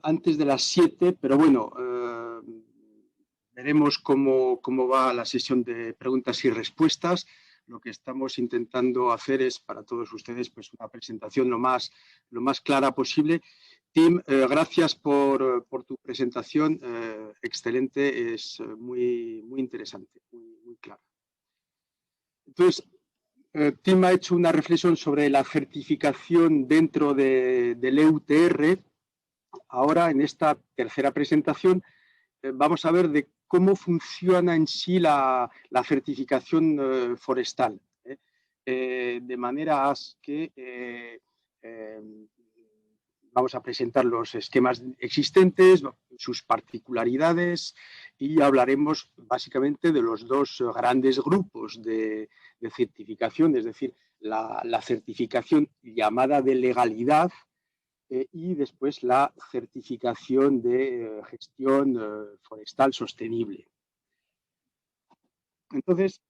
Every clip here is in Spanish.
antes de las 7, pero bueno, veremos cómo va la sesión de preguntas y respuestas. Lo que estamos intentando hacer es para todos ustedes pues, una presentación lo más clara posible. Tim, gracias por tu presentación. Excelente, es muy interesante, muy clara. Entonces, Tim ha hecho una reflexión sobre la certificación dentro del EUTR. Ahora, en esta tercera presentación, vamos a ver de cómo funciona en sí la certificación forestal, de manera que vamos a presentar los esquemas existentes, sus particularidades y hablaremos básicamente de los dos grandes grupos de certificación, es decir, la certificación llamada de legalidad y después la certificación de gestión forestal sostenible. Entonces,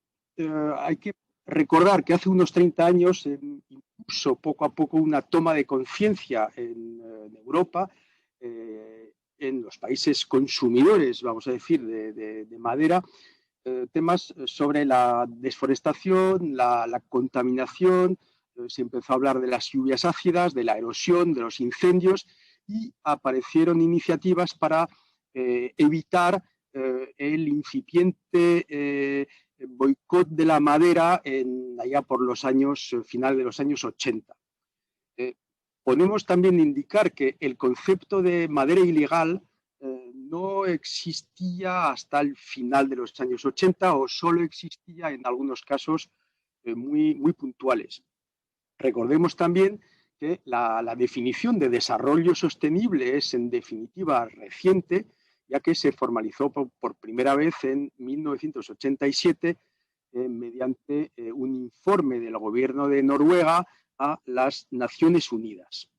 hay que recordar que hace unos 30 años impuso poco a poco una toma de conciencia en Europa, en los países consumidores, vamos a decir, de madera, temas sobre la desforestación, la contaminación. Se empezó a hablar de las lluvias ácidas, de la erosión, de los incendios y aparecieron iniciativas para evitar el incipiente boicot de la madera allá por los años, final de los años 80. Podemos también indicar que el concepto de madera ilegal no existía hasta el final de los años 80 o solo existía en algunos casos muy puntuales. Recordemos también que la definición de desarrollo sostenible es en definitiva reciente, ya que se formalizó por primera vez en 1987 mediante un informe del gobierno de Noruega a las Naciones Unidas.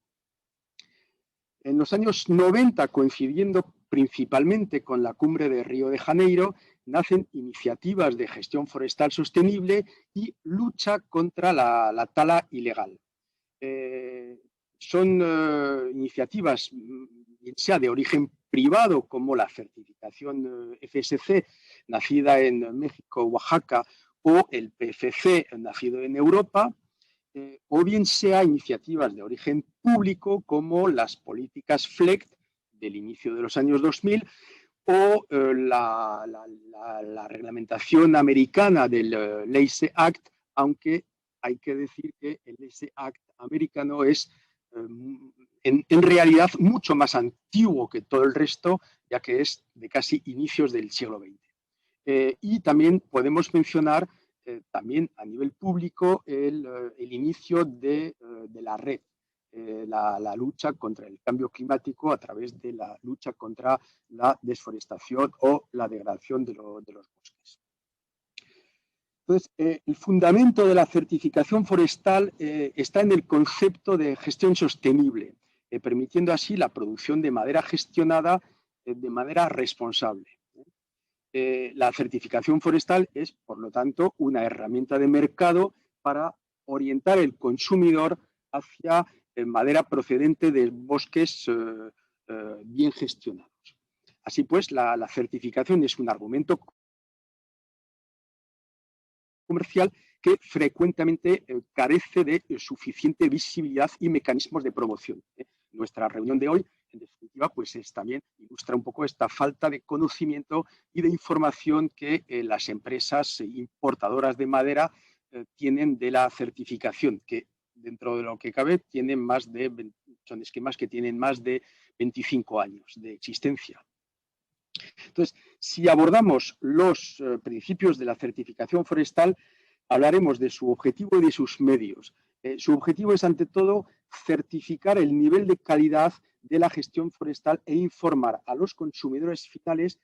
En los años 90, coincidiendo principalmente con la cumbre de Río de Janeiro, nacen iniciativas de gestión forestal sostenible y lucha contra la tala ilegal. Son iniciativas, bien sea de origen privado, como la certificación FSC, nacida en México, Oaxaca, o el PFC, nacido en Europa, o bien sea iniciativas de origen público, como las políticas FLEGT del inicio de los años 2000, o la reglamentación americana del LACE Act, aunque hay que decir que el LACE Act americano es en realidad mucho más antiguo que todo el resto, ya que es de casi inicios del siglo XX. Y también podemos mencionar también a nivel público el inicio de la red, la lucha contra el cambio climático a través de la lucha contra la desforestación o la degradación de los bosques. Entonces, el fundamento de la certificación forestal está en el concepto de gestión sostenible, permitiendo así la producción de madera gestionada de manera responsable. La certificación forestal es, por lo tanto, una herramienta de mercado para orientar el consumidor hacia madera procedente de bosques bien gestionados. Así pues, la certificación es un argumento comercial que frecuentemente carece de suficiente visibilidad y mecanismos de promoción. Nuestra reunión de hoy, en definitiva, pues también ilustra un poco esta falta de conocimiento y de información que las empresas importadoras de madera tienen de la certificación, que dentro de lo que cabe tienen son esquemas que tienen más de 25 años de existencia. Entonces, si abordamos los principios de la certificación forestal, hablaremos de su objetivo y de sus medios. Su objetivo es, ante todo, certificar el nivel de calidad de la gestión forestal e informar a los consumidores finales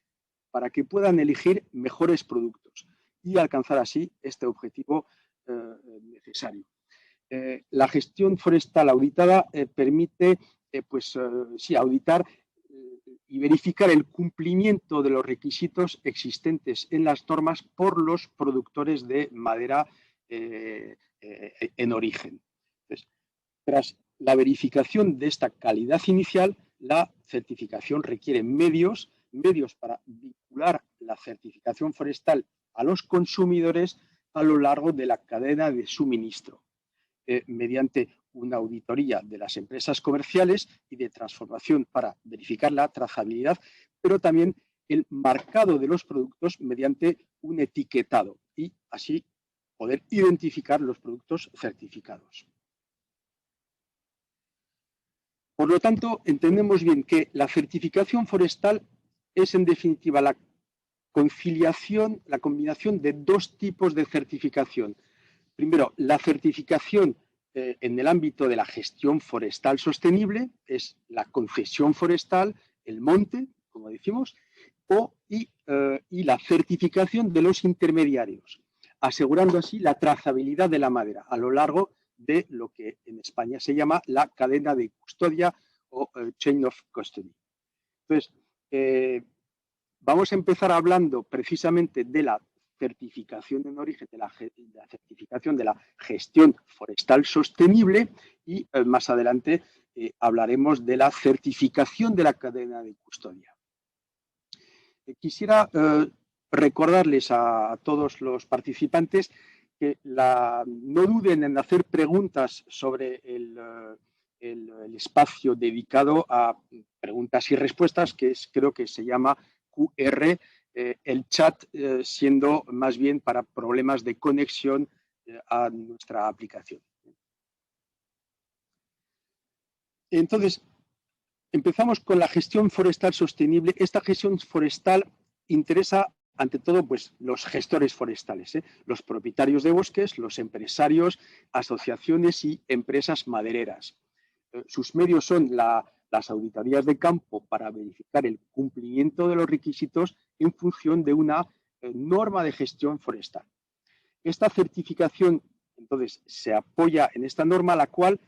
para que puedan elegir mejores productos y alcanzar así este objetivo necesario. La gestión forestal auditada permite auditar y verificar el cumplimiento de los requisitos existentes en las normas por los productores de madera en origen. Entonces, tras la verificación de esta calidad inicial, la certificación requiere medios para vincular la certificación forestal a los consumidores a lo largo de la cadena de suministro, mediante una auditoría de las empresas comerciales y de transformación para verificar la trazabilidad, pero también el marcado de los productos mediante un etiquetado y así poder identificar los productos certificados. Por lo tanto, entendemos bien que la certificación forestal es en definitiva la combinación de dos tipos de certificación. Primero, la certificación en el ámbito de la gestión forestal sostenible, es la concesión forestal, el monte, como decimos, y la certificación de los intermediarios, asegurando así la trazabilidad de la madera a lo largo de lo que en España se llama la cadena de custodia o chain of custody. Entonces, vamos a empezar hablando precisamente de la certificación en origen, de la certificación de la gestión forestal sostenible y más adelante hablaremos de la certificación de la cadena de custodia. Quisiera recordarles a todos los participantes que no duden en hacer preguntas sobre el espacio dedicado a preguntas y respuestas, que creo que se llama QR, el chat siendo más bien para problemas de conexión a nuestra aplicación. Entonces, empezamos con la gestión forestal sostenible. Esta gestión forestal interesa ante todo pues, los gestores forestales, los propietarios de bosques, los empresarios, asociaciones y empresas madereras. Sus medios son las auditorías de campo para verificar el cumplimiento de los requisitos en función de una norma de gestión forestal. Esta certificación, entonces, se apoya en esta norma, la cual,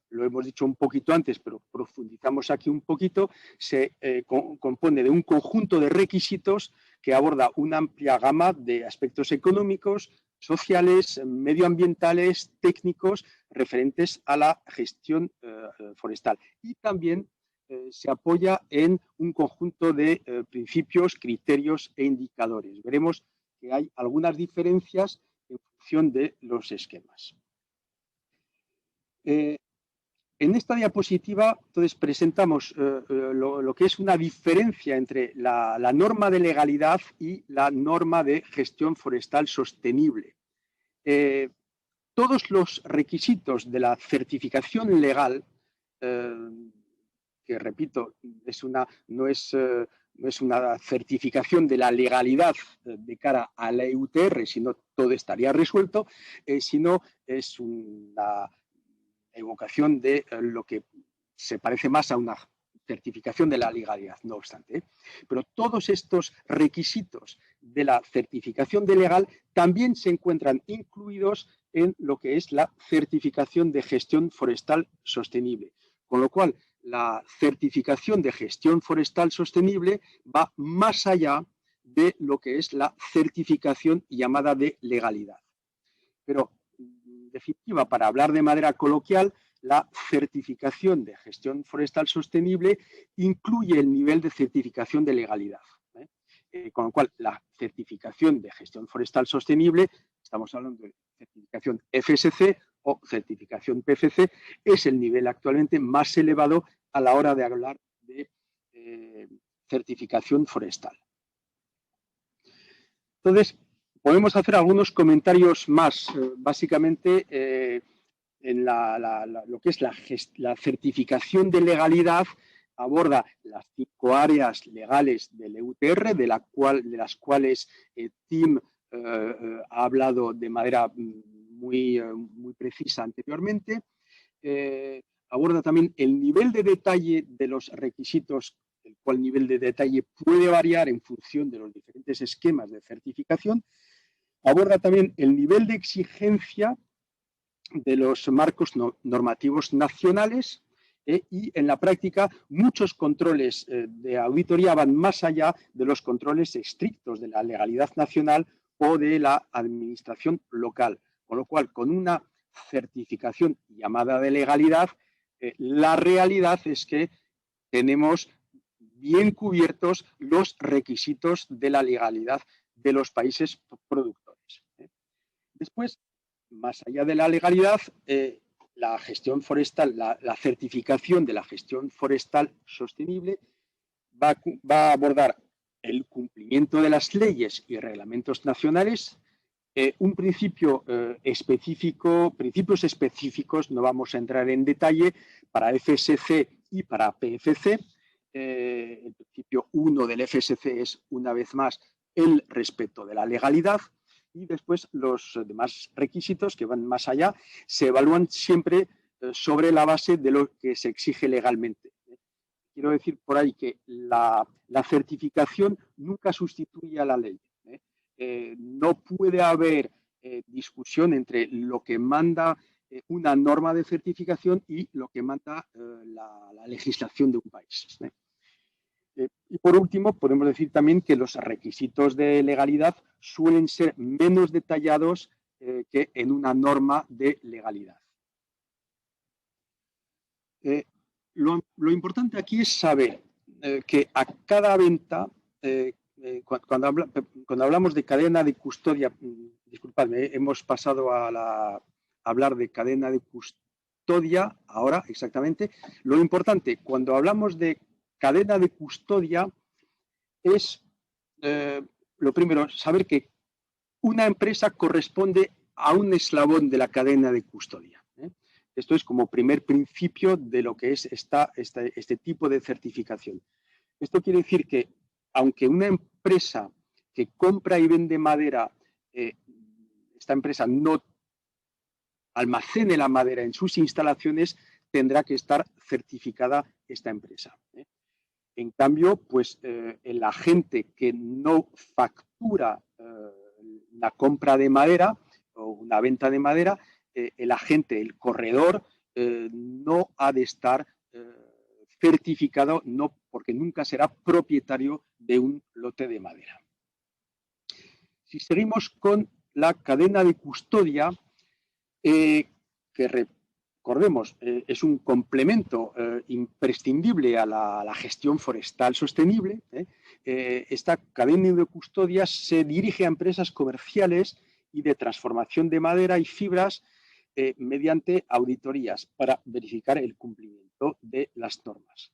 lo hemos dicho un poquito antes, pero profundizamos aquí un poquito, se compone de un conjunto de requisitos que aborda una amplia gama de aspectos económicos, sociales, medioambientales, técnicos, referentes a la gestión forestal. Y también se apoya en un conjunto de principios, criterios e indicadores. Veremos que hay algunas diferencias en función de los esquemas. En esta diapositiva, entonces, presentamos lo que es una diferencia entre la norma de legalidad y la norma de gestión forestal sostenible. Todos los requisitos de la certificación legal, que repito, no es una certificación de la legalidad de cara a la EUTR, sino todo estaría resuelto, sino es una evocación de lo que se parece más a una certificación de la legalidad, no obstante. Pero todos estos requisitos de la certificación de legal también se encuentran incluidos en lo que es la certificación de gestión forestal sostenible. Con lo cual, la certificación de gestión forestal sostenible va más allá de lo que es la certificación llamada de legalidad. Pero, en definitiva, para hablar de manera coloquial, la certificación de gestión forestal sostenible incluye el nivel de certificación de legalidad. Con lo cual, la certificación de gestión forestal sostenible, estamos hablando de certificación FSC o certificación PFC, es el nivel actualmente más elevado a la hora de hablar de certificación forestal. Entonces, podemos hacer algunos comentarios más, básicamente en lo que es la certificación de legalidad, aborda las 5 áreas legales del EUTR, de las cuales Tim ha hablado de manera muy precisa anteriormente. Aborda también el nivel de detalle de los requisitos, el cual nivel de detalle puede variar en función de los diferentes esquemas de certificación. Aborda también el nivel de exigencia de los marcos normativos nacionales y en la práctica muchos controles de auditoría van más allá de los controles estrictos de la legalidad nacional o de la administración local, con lo cual con una certificación llamada de legalidad, la realidad es que tenemos bien cubiertos los requisitos de la legalidad de los países productores. Después, más allá de la legalidad, la gestión forestal, la certificación de la gestión forestal sostenible va a abordar el cumplimiento de las leyes y reglamentos nacionales, un principio específico, principios específicos, no vamos a entrar en detalle, para FSC y para PFC. El principio 1 del FSC es, una vez más, el respeto de la legalidad, y después los demás requisitos que van más allá se evalúan siempre sobre la base de lo que se exige legalmente. Quiero decir por ahí que la certificación nunca sustituye a la ley. No puede haber discusión entre lo que manda una norma de certificación y lo que manda la legislación de un país. Y por último, podemos decir también que los requisitos de legalidad suelen ser menos detallados que en una norma de legalidad. Lo importante aquí es saber que a cada venta, cuando hablamos de cadena de custodia, disculpadme, hemos pasado a hablar de cadena de custodia ahora exactamente. Lo importante cuando hablamos de cadena de custodia es, lo primero, saber que una empresa corresponde a un eslabón de la cadena de custodia. Esto es como primer principio de lo que es este tipo de certificación. Esto quiere decir que, aunque una empresa que compra y vende madera, esta empresa no almacene la madera en sus instalaciones, tendrá que estar certificada esta empresa. En cambio, pues el agente que no factura la compra de madera o una venta de madera, el agente, el corredor, no ha de estar certificado, no, porque nunca será propietario de un lote de madera. Si seguimos con la cadena de custodia, que recordemos, es un complemento imprescindible a la gestión forestal sostenible. Esta cadena de custodia se dirige a empresas comerciales y de transformación de madera y fibras mediante auditorías para verificar el cumplimiento de las normas.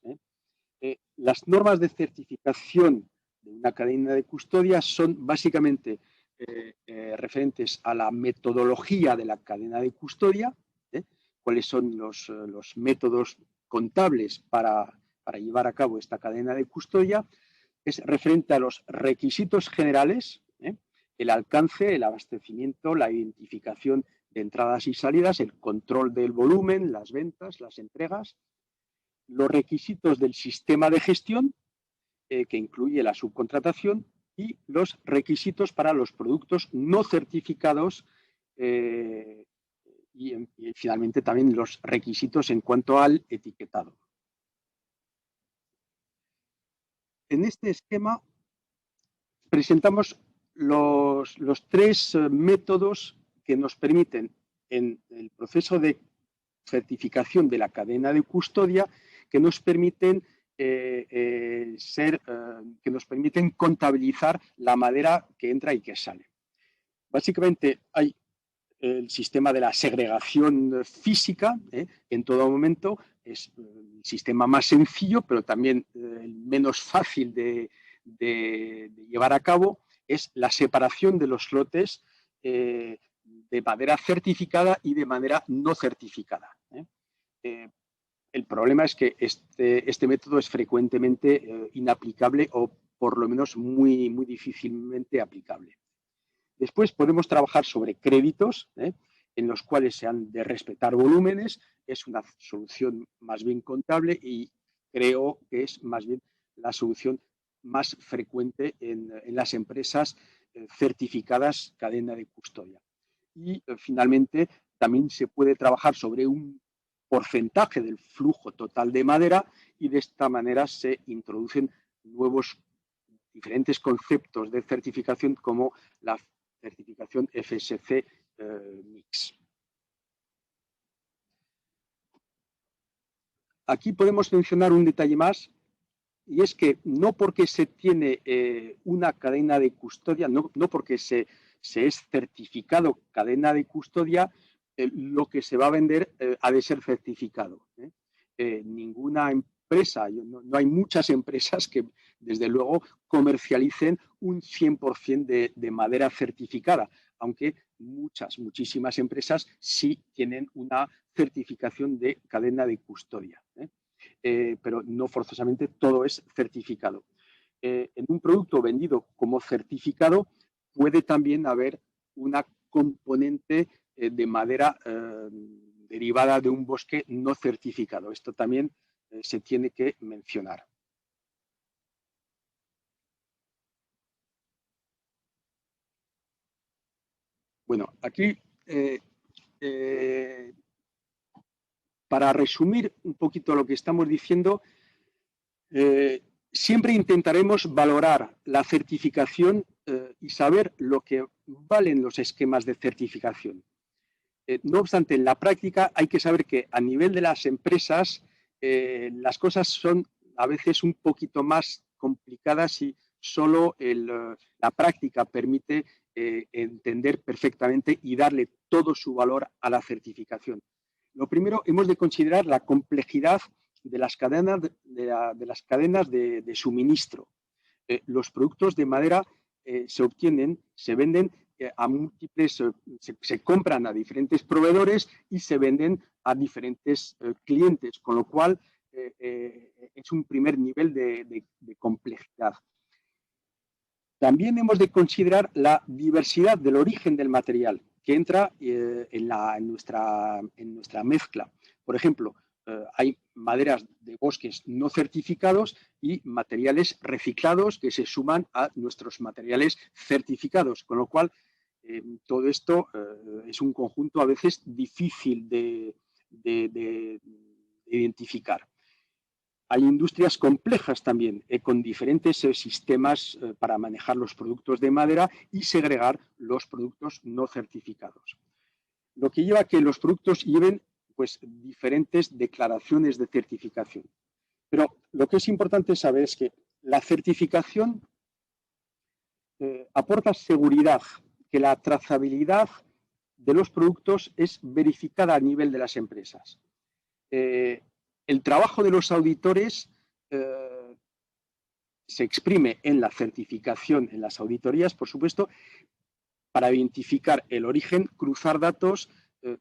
Las normas de certificación de una cadena de custodia son básicamente referentes a la metodología de la cadena de custodia, cuáles son los métodos contables para llevar a cabo esta cadena de custodia, es referente a los requisitos generales, el alcance, el abastecimiento, la identificación de entradas y salidas, el control del volumen, las ventas, las entregas, los requisitos del sistema de gestión, que incluye la subcontratación, y los requisitos para los productos no certificados y finalmente también los requisitos en cuanto al etiquetado. En este esquema presentamos los tres métodos que nos permiten en el proceso de certificación de la cadena de custodia, que nos permiten que nos permiten contabilizar la madera que entra y que sale. Básicamente hay el sistema de la segregación física, en todo momento es el sistema más sencillo, pero también el menos fácil de llevar a cabo, es la separación de los lotes de madera certificada y de madera no certificada. El problema es que este método es frecuentemente inaplicable o por lo menos muy, muy difícilmente aplicable. Después podemos trabajar sobre créditos, en los cuales se han de respetar volúmenes. Es una solución más bien contable y creo que es más bien la solución más frecuente en las empresas certificadas cadena de custodia. Y finalmente también se puede trabajar sobre un porcentaje del flujo total de madera y de esta manera se introducen nuevos diferentes conceptos de certificación como la certificación FSC Mix. aquí podemos mencionar un detalle más, y es que no porque se tiene una cadena de custodia, no porque se es certificado cadena de custodia, lo que se va a vender ha de ser certificado. Ninguna empresa, no hay muchas empresas que desde luego comercialicen un 100% de madera certificada, aunque muchísimas empresas sí tienen una certificación de cadena de custodia. Pero no forzosamente todo es certificado. En un producto vendido como certificado puede también haber una componente de madera derivada de un bosque no certificado. Esto también se tiene que mencionar. Bueno, aquí para resumir un poquito lo que estamos diciendo, siempre intentaremos valorar la certificación y saber lo que valen los esquemas de certificación. No obstante, en la práctica hay que saber que a nivel de las empresas las cosas son a veces un poquito más complicadas y solo la práctica permite entender perfectamente y darle todo su valor a la certificación. Lo primero, hemos de considerar la complejidad de las cadenas de suministro. Los productos de madera se obtienen, se venden a múltiples, se compran a diferentes proveedores y se venden a diferentes clientes, con lo cual es un primer nivel de complejidad. También hemos de considerar la diversidad del origen del material que entra en nuestra mezcla. Por ejemplo, hay maderas de bosques no certificados y materiales reciclados que se suman a nuestros materiales certificados, con lo cual todo esto es un conjunto a veces difícil de identificar. Hay industrias complejas también, con diferentes sistemas para manejar los productos de madera y segregar los productos no certificados. Lo que lleva a que los productos lleven pues, diferentes declaraciones de certificación. Pero lo que es importante saber es que la certificación aporta seguridad, que la trazabilidad de los productos es verificada a nivel de las empresas. El trabajo de los auditores se exprime en la certificación, en las auditorías, por supuesto, para identificar el origen, cruzar datos,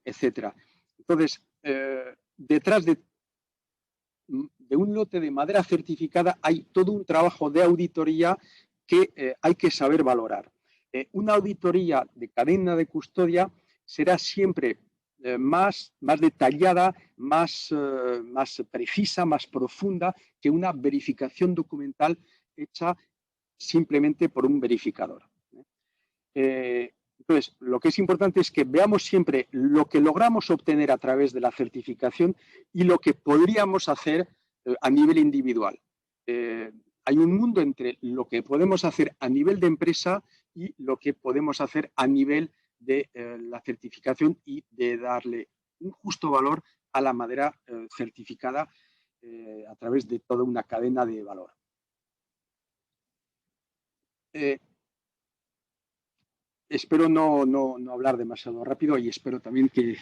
etcétera. Entonces, detrás de un lote de madera certificada hay todo un trabajo de auditoría que hay que saber valorar. Una auditoría de cadena de custodia será siempre más detallada, más precisa, más profunda que una verificación documental hecha simplemente por un verificador. Entonces, lo que es importante es que veamos siempre lo que logramos obtener a través de la certificación y lo que podríamos hacer a nivel individual. Hay un mundo entre lo que podemos hacer a nivel de empresa y lo que podemos hacer a nivel de la certificación y de darle un justo valor a la madera certificada a través de toda una cadena de valor. Espero no hablar demasiado rápido y espero también que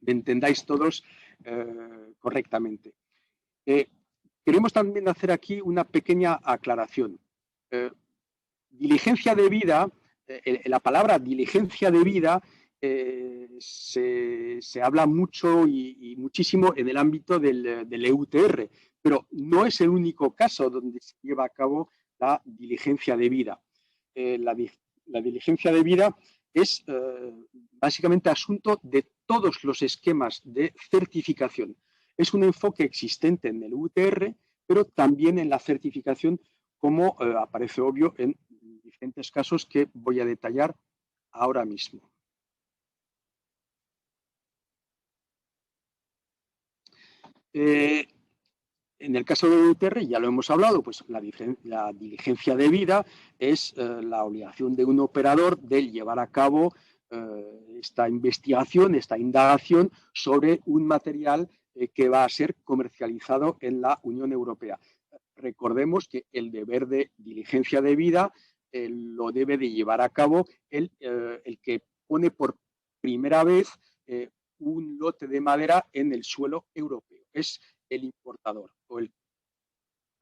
me entendáis todos correctamente. Queremos también hacer aquí una pequeña aclaración. Diligencia de vida, la palabra diligencia de vida se habla mucho y muchísimo en el ámbito del EUTR, pero no es el único caso donde se lleva a cabo la diligencia de vida. La diligencia de vida es básicamente asunto de todos los esquemas de certificación. Es un enfoque existente en el UTR, pero también en la certificación, como aparece obvio en diferentes casos que voy a detallar ahora mismo. En el caso de UTR, ya lo hemos hablado, pues la diligencia de vida es la obligación de un operador de llevar a cabo esta investigación, esta indagación sobre un material que va a ser comercializado en la Unión Europea. Recordemos que el deber de diligencia debida lo debe de llevar a cabo el que pone por primera vez un lote de madera en el suelo europeo. Es el importador o el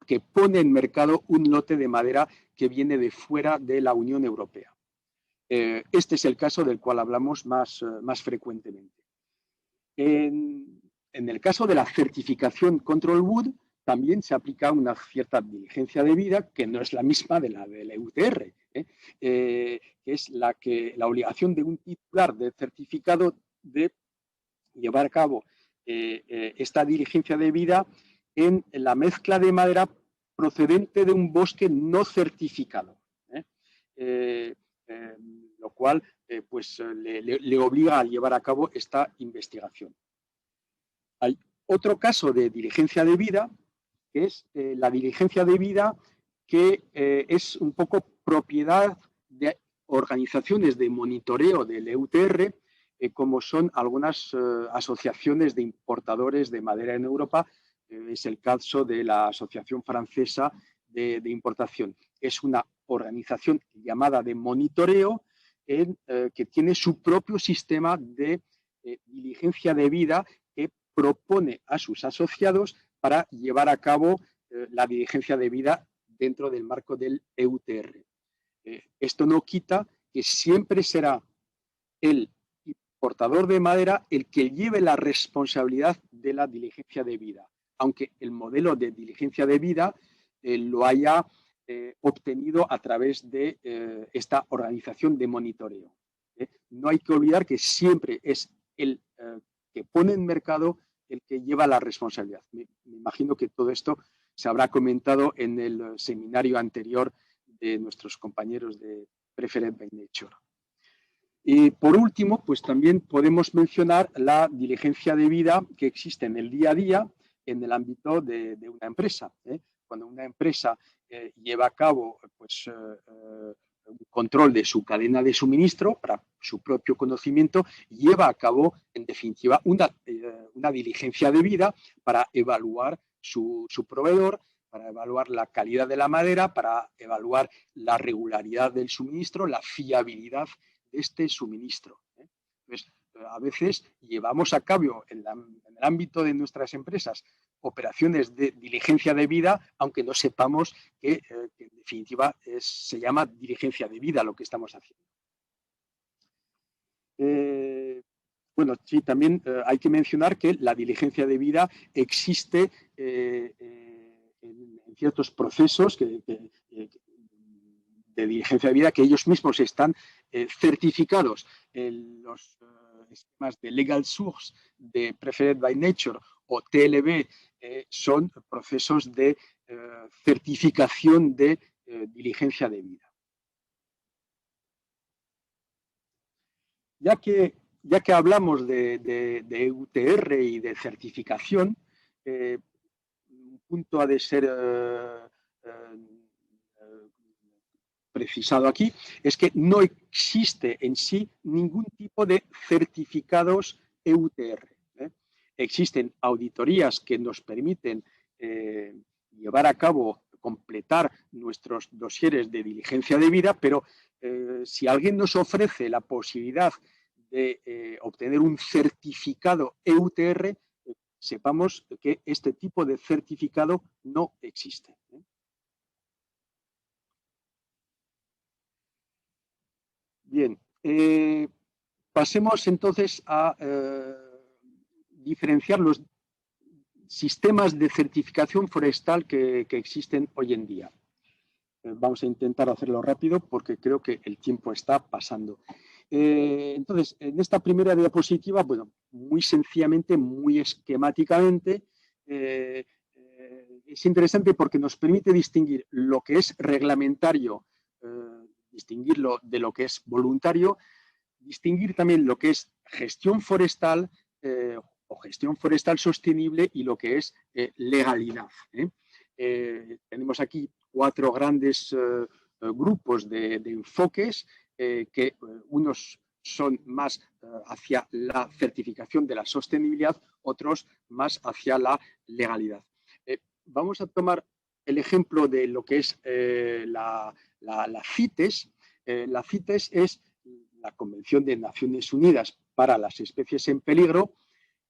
que pone en mercado un lote de madera que viene de fuera de la Unión Europea. Este es el caso del cual hablamos más frecuentemente. En el caso de la certificación Control Wood, también se aplica una cierta diligencia debida, que no es la misma de la EUTR, que es la obligación de un titular de certificado de llevar a cabo esta diligencia debida en la mezcla de madera procedente de un bosque no certificado, lo cual pues, le obliga a llevar a cabo esta investigación. Hay otro caso de diligencia debida, que es la diligencia debida que es un poco propiedad de organizaciones de monitoreo del EUTR, como son algunas asociaciones de importadores de madera en Europa. Es el caso de la Asociación Francesa de Importación. Es una organización llamada de monitoreo que tiene su propio sistema de diligencia debida que propone a sus asociados para llevar a cabo la diligencia debida dentro del marco del EUTR. Esto no quita que siempre será el importador de madera el que lleve la responsabilidad de la diligencia debida, aunque el modelo de diligencia debida lo haya obtenido a través de esta organización de monitoreo. No hay que olvidar que siempre es el que pone en mercado el que lleva la responsabilidad. Me imagino que todo esto se habrá comentado en el seminario anterior de nuestros compañeros de Preferred by Nature. Y por último, pues también podemos mencionar la diligencia debida que existe en el día a día en el ámbito de una empresa. Cuando una empresa lleva a cabo pues, un control de su cadena de suministro para su propio conocimiento, lleva a cabo, en definitiva, una diligencia debida para evaluar su proveedor, para evaluar la calidad de la madera, para evaluar la regularidad del suministro, la fiabilidad de este suministro. Pues, a veces llevamos a cabo en el ámbito de nuestras empresas operaciones de diligencia debida, aunque no sepamos que en definitiva se llama diligencia debida lo que estamos haciendo. Bueno, sí, también hay que mencionar que la diligencia debida existe en ciertos procesos de diligencia debida que ellos mismos están certificados en los esquemas de Legal Source, de Preferred by Nature o TLB, son procesos de certificación de diligencia debida. Ya que hablamos de EUTR y de certificación, un punto ha de ser precisado aquí, es que no existe en sí ningún tipo de certificados EUTR. Existen auditorías que nos permiten llevar a cabo, completar nuestros dosieres de diligencia debida, pero si alguien nos ofrece la posibilidad de obtener un certificado EUTR, sepamos que este tipo de certificado no existe. Bien, pasemos entonces a diferenciar los sistemas de certificación forestal que existen hoy en día. Vamos a intentar hacerlo rápido porque creo que el tiempo está pasando. Entonces, en esta primera diapositiva, bueno, muy sencillamente, muy esquemáticamente, es interesante porque nos permite distinguir lo que es reglamentario, distinguirlo de lo que es voluntario, distinguir también lo que es gestión forestal o gestión forestal sostenible y lo que es legalidad. Tenemos aquí 4 grandes grupos de enfoques que unos son más hacia la certificación de la sostenibilidad, otros más hacia la legalidad. Vamos a tomar el ejemplo de lo que es la CITES. La CITES es la Convención de Naciones Unidas para las Especies en Peligro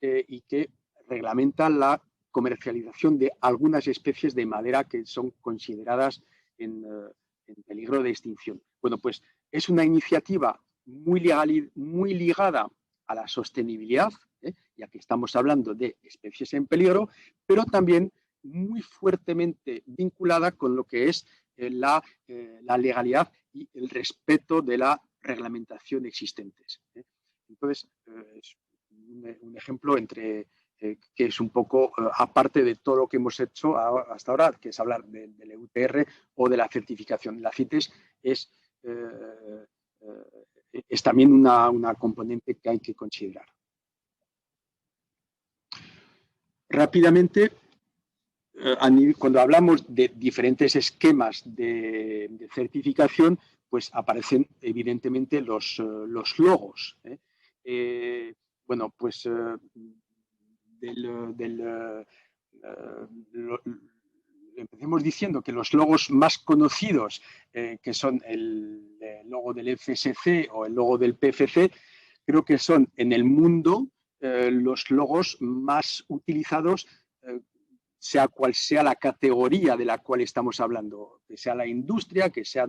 y que reglamenta la comercialización de algunas especies de madera que son consideradas en peligro de extinción. Bueno, pues es una iniciativa muy ligada a la sostenibilidad, ya que estamos hablando de especies en peligro, pero también muy fuertemente vinculada con lo que es la legalidad y el respeto de la reglamentación existentes. Entonces, es un ejemplo entre que es un poco aparte de todo lo que hemos hecho hasta ahora, que es hablar del EUTR o de la certificación. La CITES es también una componente que hay que considerar. Rápidamente, cuando hablamos de diferentes esquemas de certificación, pues aparecen evidentemente los logos. Bueno, pues empecemos diciendo que los logos más conocidos, que son el logo del FSC o el logo del PFC, creo que son en el mundo los logos más utilizados, sea cual sea la categoría de la cual estamos hablando, que sea la industria, que sea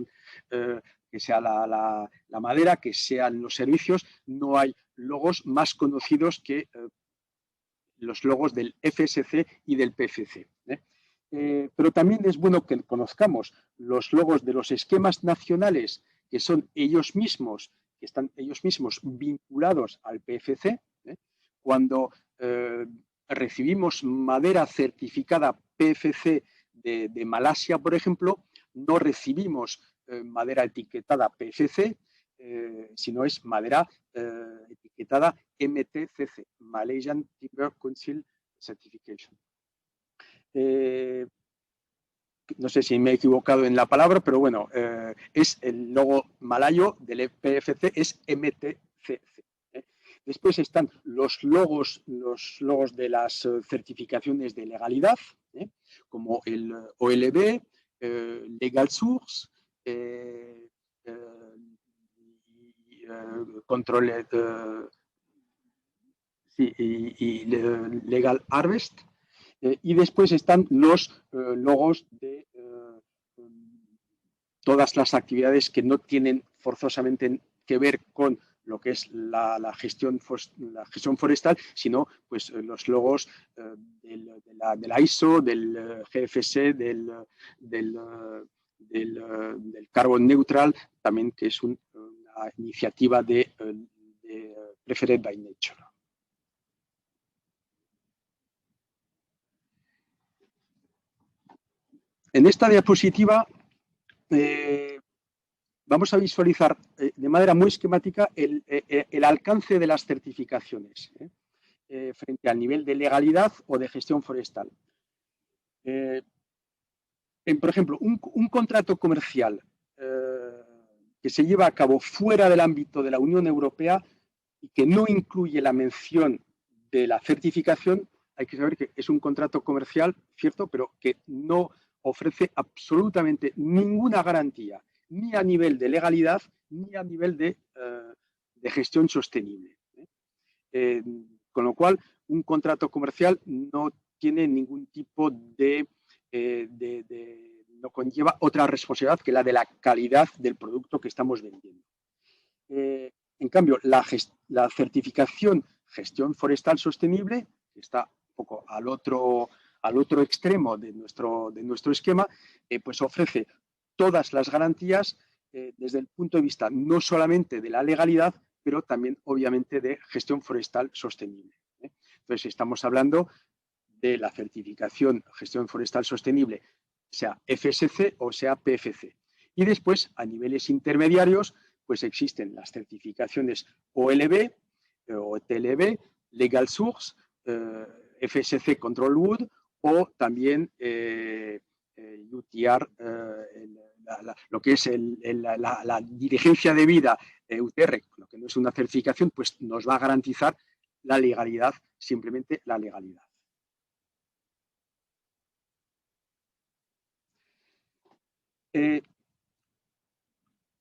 la madera, que sean los servicios. No hay logos más conocidos que los logos del FSC y del PFC. Pero también es bueno que conozcamos los logos de los esquemas nacionales, que son ellos mismos, que están ellos mismos vinculados al PFC. Cuando recibimos madera certificada PFC de Malasia, por ejemplo, no recibimos madera etiquetada PFC, sino es madera etiquetada MTCC, Malaysian Timber Council Certification. No sé si me he equivocado en la palabra, pero bueno, es el logo malayo del PFC, es MTCC. Después están los logos de las certificaciones de legalidad, como el OLB, Legal Source, Control y Legal Harvest. Y después están los logos de todas las actividades que no tienen forzosamente que ver con lo que es la gestión forestal, sino pues los logos de la ISO, del GFC, del Carbon Neutral, también que es una iniciativa de Preferred by Nature. En esta diapositiva vamos a visualizar de manera muy esquemática el alcance de las certificaciones frente al nivel de legalidad o de gestión forestal. Por ejemplo, un contrato comercial que se lleva a cabo fuera del ámbito de la Unión Europea y que no incluye la mención de la certificación, hay que saber que es un contrato comercial, cierto, pero que no ofrece absolutamente ninguna garantía, ni a nivel de legalidad, ni a nivel de gestión sostenible. Con lo cual, un contrato comercial no tiene ningún tipo no conlleva otra responsabilidad que la de la calidad del producto que estamos vendiendo. En cambio, la certificación gestión forestal sostenible, que está un poco al otro extremo de nuestro esquema, pues ofrece todas las garantías desde el punto de vista no solamente de la legalidad, pero también obviamente de gestión forestal sostenible. Entonces estamos hablando de la certificación gestión forestal sostenible, sea FSC o sea PFC. Y después, a niveles intermediarios, pues existen las certificaciones OLB o TLB, Legal Source, FSC Control Wood o también UTR, lo que es la diligencia debida EUTR, lo que no es una certificación, pues nos va a garantizar la legalidad, simplemente la legalidad.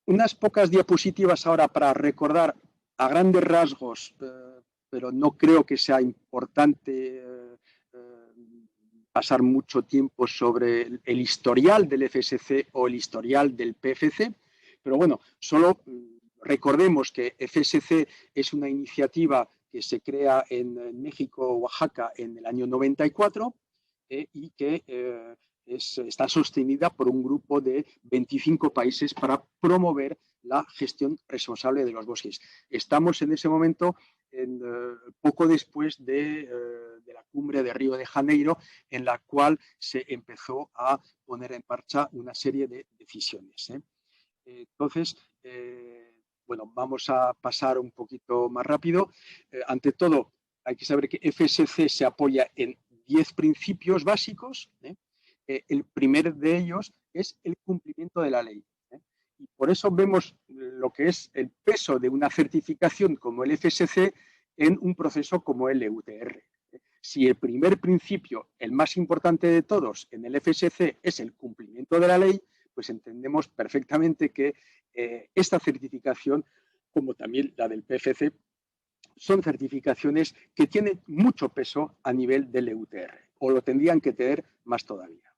Unas pocas diapositivas ahora para recordar a grandes rasgos, pero no creo que sea importante pasar mucho tiempo sobre el historial del FSC o el historial del PFC, pero bueno, solo recordemos que FSC es una iniciativa que se crea en México, Oaxaca, en el año 94 y que está sostenida por un grupo de 25 países para promover la gestión responsable de los bosques. Estamos en ese momento poco después de la cumbre de Río de Janeiro, en la cual se empezó a poner en marcha una serie de decisiones. Entonces, bueno, vamos a pasar un poquito más rápido. Ante todo, hay que saber que FSC se apoya en 10 principios básicos. El primer de ellos es el cumplimiento de la ley. Y por eso vemos lo que es el peso de una certificación como el FSC en un proceso como el EUTR. Si el primer principio, el más importante de todos en el FSC, es el cumplimiento de la ley, pues entendemos perfectamente que esta certificación, como también la del PFC, son certificaciones que tienen mucho peso a nivel del EUTR, o lo tendrían que tener más todavía.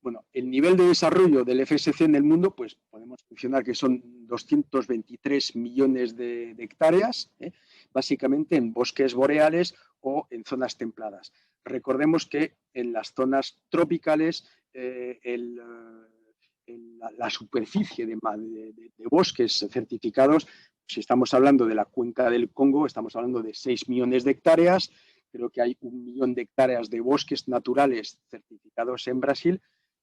Bueno, el nivel de desarrollo del FSC en el mundo, pues podemos mencionar que son 223 millones de hectáreas, básicamente en bosques boreales o en zonas templadas. Recordemos que en las zonas tropicales la superficie de bosques certificados, si estamos hablando de la cuenca del Congo, estamos hablando de 6 millones de hectáreas, creo que hay 1 millón de hectáreas de bosques naturales certificados en Brasil,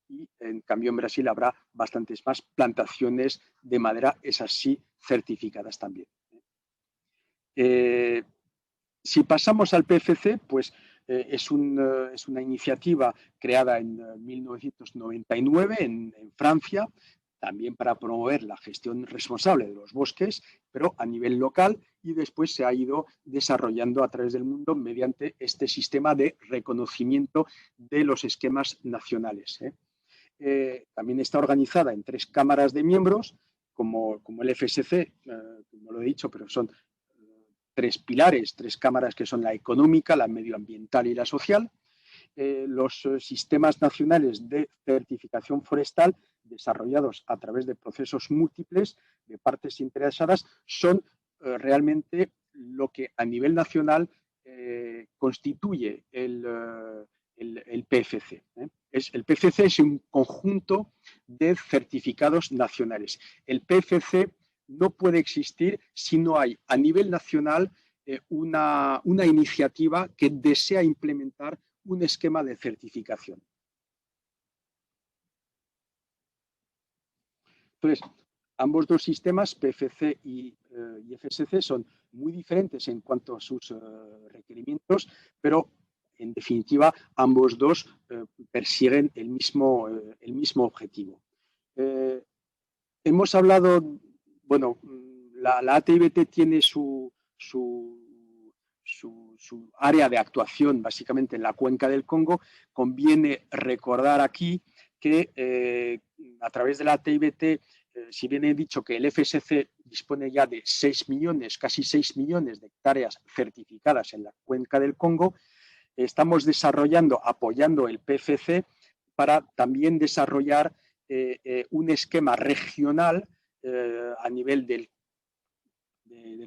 y en cambio en Brasil habrá bastantes más plantaciones de madera, esas sí certificadas también. Si pasamos al PFC, pues es una iniciativa creada en 1999 en Francia, también para promover la gestión responsable de los bosques, pero a nivel local, y después se ha ido desarrollando a través del mundo mediante este sistema de reconocimiento de los esquemas nacionales. También está organizada en 3 cámaras de miembros, como el FSC, como lo he dicho, pero son 3 pilares, 3 cámaras que son la económica, la medioambiental y la social. Los sistemas nacionales de certificación forestal desarrollados a través de procesos múltiples de partes interesadas son realmente lo que a nivel nacional constituye el PFC. El PFC es un conjunto de certificados nacionales. El PFC no puede existir si no hay a nivel nacional una iniciativa que desea implementar un esquema de certificación. Entonces, ambos dos sistemas, PFC y FSC, son muy diferentes en cuanto a sus requerimientos, pero en definitiva ambos dos persiguen el mismo objetivo. Hemos hablado, bueno, la ATIBT tiene su área de actuación básicamente en la cuenca del Congo. Conviene recordar aquí que a través de la ATIBT, si bien he dicho que el FSC dispone ya de 6 millones, casi 6 millones de hectáreas certificadas en la cuenca del Congo, estamos desarrollando, apoyando el PFC para también desarrollar un esquema regional a nivel de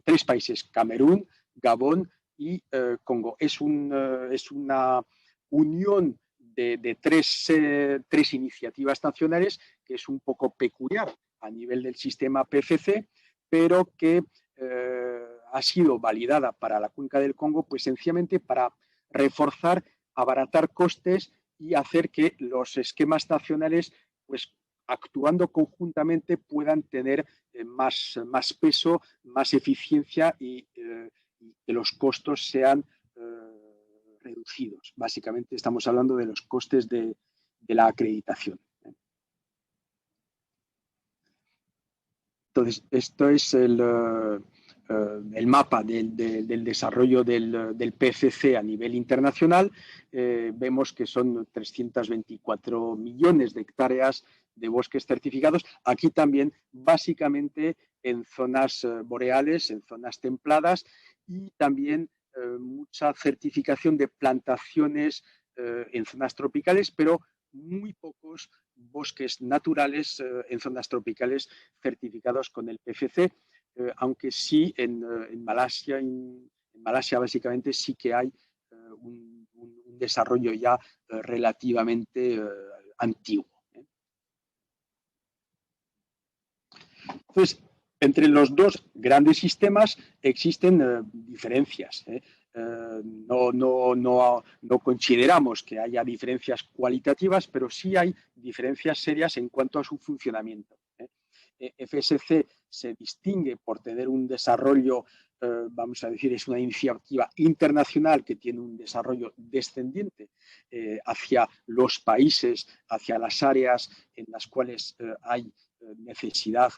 3 países, Camerún, Gabón y Congo. Es una unión de tres iniciativas nacionales que es un poco peculiar a nivel del sistema PFC, pero que ha sido validada para la cuenca del Congo, pues sencillamente para reforzar, abaratar costes y hacer que los esquemas nacionales, pues actuando conjuntamente, puedan tener más peso, más eficiencia y que los costos sean reducidos. Básicamente estamos hablando de los costes de la acreditación. Entonces, esto es el mapa del desarrollo del PCC a nivel internacional. Vemos que son 324 millones de hectáreas de bosques certificados. Aquí también, básicamente, en zonas boreales, en zonas templadas, y también mucha certificación de plantaciones en zonas tropicales, pero muy pocos bosques naturales en zonas tropicales certificados con el PCC, aunque sí en Malasia, básicamente sí que hay un desarrollo ya relativamente antiguo. Entonces, entre los dos grandes sistemas existen diferencias. No consideramos que haya diferencias cualitativas, pero sí hay diferencias serias en cuanto a su funcionamiento. FSC se distingue por tener un desarrollo, vamos a decir, es una iniciativa internacional que tiene un desarrollo descendiente hacia los países, hacia las áreas en las cuales hay necesidad,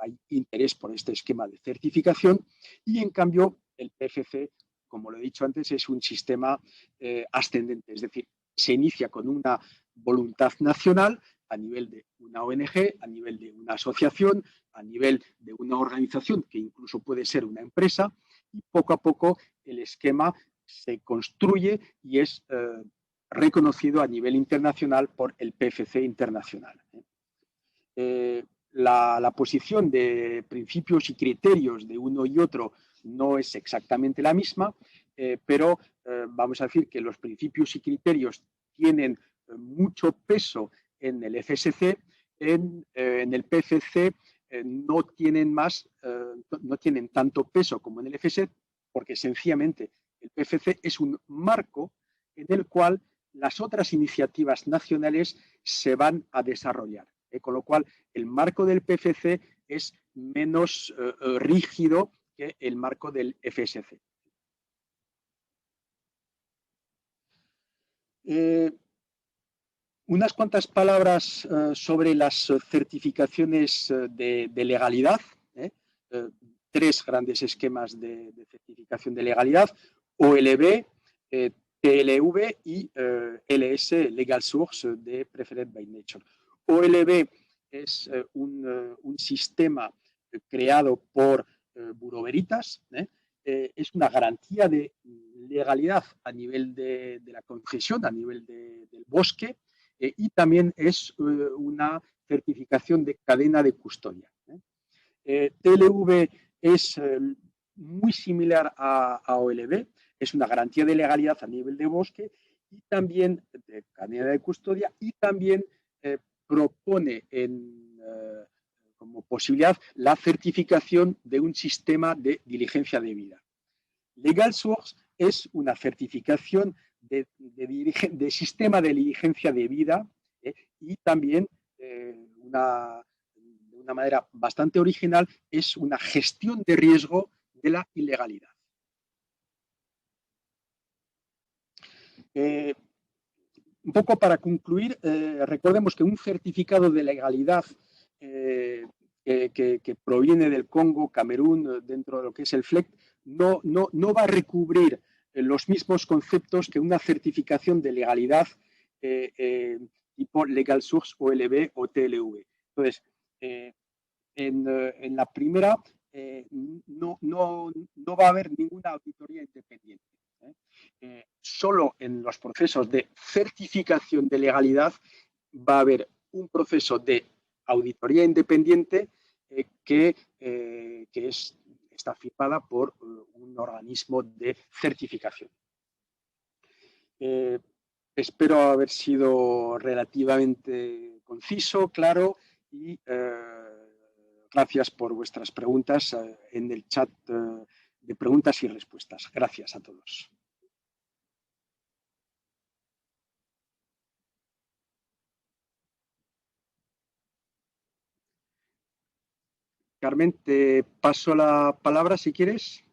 hay interés por este esquema de certificación, y en cambio el PFC, como lo he dicho antes, es un sistema ascendente, es decir, se inicia con una voluntad nacional a nivel de una ONG, a nivel de una asociación, a nivel de una organización que incluso puede ser una empresa, y poco a poco el esquema se construye y es reconocido a nivel internacional por el PFC internacional. La posición de principios y criterios de uno y otro no es exactamente la misma, pero vamos a decir que los principios y criterios tienen mucho peso en el FSC, en el PFC no tienen no tienen tanto peso como en el FSC, porque sencillamente el PFC es un marco en el cual las otras iniciativas nacionales se van a desarrollar. Con lo cual, el marco del PFC es menos rígido que el marco del FSC. Unas cuantas palabras sobre las certificaciones de legalidad. Tres grandes esquemas de certificación de legalidad: OLB, TLV y LS, Legal Source de Preferred by Nature. OLB es un sistema creado por Bureau Veritas. Es una garantía de legalidad a nivel de la concesión, a nivel del bosque, y también es una certificación de cadena de custodia. TLV es muy similar a OLB, es una garantía de legalidad a nivel de bosque y también de cadena de custodia, y también propone como posibilidad la certificación de un sistema de diligencia debida. Legal Source es una certificación de sistema de diligencia debida, y también de una manera bastante original es una gestión de riesgo de la ilegalidad. Un poco para concluir, recordemos que un certificado de legalidad que proviene del Congo, Camerún, dentro de lo que es el FLEGT, no va a recubrir los mismos conceptos que una certificación de legalidad tipo Legal Source, OLB o TLV. Entonces, en la primera no va a haber ninguna auditoría independiente. Solo en los procesos de certificación de legalidad va a haber un proceso de auditoría independiente que está firmada por un organismo de certificación. Espero haber sido relativamente conciso, claro, y gracias por vuestras preguntas en el chat de preguntas y respuestas. Gracias a todos. Carmen, te paso la palabra si quieres.